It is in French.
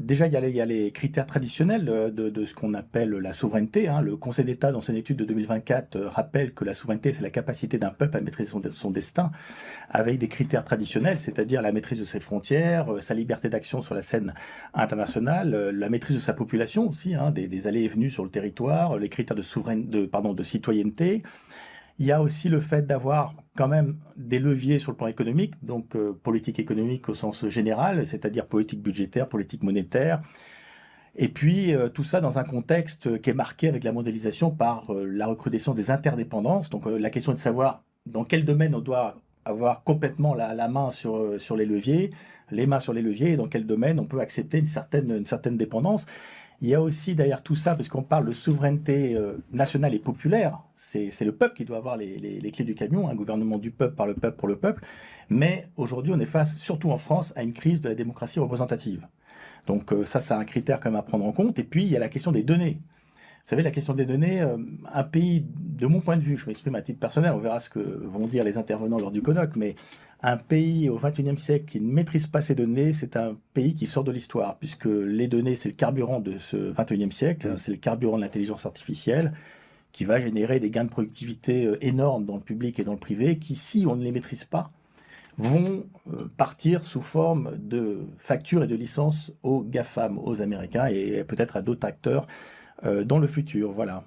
Déjà, il y a les critères traditionnels de ce qu'on appelle la souveraineté, hein. Le Conseil d'État, dans son étude de 2024, rappelle que la souveraineté, c'est la capacité d'un peuple à maîtriser son destin, avec des critères traditionnels, c'est-à-dire la maîtrise de ses frontières, sa liberté d'action sur la scène internationale, la maîtrise de sa population aussi, hein, des allées et venues sur le territoire, les critères de citoyenneté. Il y a aussi le fait d'avoir quand même des leviers sur le plan économique, donc politique économique au sens général, c'est-à-dire politique budgétaire, politique monétaire, et puis tout ça dans un contexte qui est marqué avec la mondialisation par la recrudescence des interdépendances. Donc la question est de savoir dans quel domaine on doit avoir complètement la main sur les leviers, les mains sur les leviers, et dans quel domaine on peut accepter une certaine dépendance. Il y a aussi derrière tout ça, parce qu'on parle de souveraineté nationale et populaire, c'est le peuple qui doit avoir les clés du camion, un gouvernement du peuple, par le peuple, pour le peuple. Mais aujourd'hui, on est face, surtout en France, à une crise de la démocratie représentative. Donc ça, c'est un critère quand même à prendre en compte. Et puis, il y a la question des données. Vous savez, la question des données, un pays, de mon point de vue, je m'exprime à titre personnel, on verra ce que vont dire les intervenants lors du colloque, mais un pays au XXIe siècle qui ne maîtrise pas ses données, c'est un pays qui sort de l'histoire, puisque les données, c'est le carburant de ce XXIe siècle, c'est le carburant de l'intelligence artificielle, qui va générer des gains de productivité énormes dans le public et dans le privé, qui, si on ne les maîtrise pas, vont partir sous forme de factures et de licences aux GAFAM, aux Américains et peut-être à d'autres acteurs dans le futur. Voilà.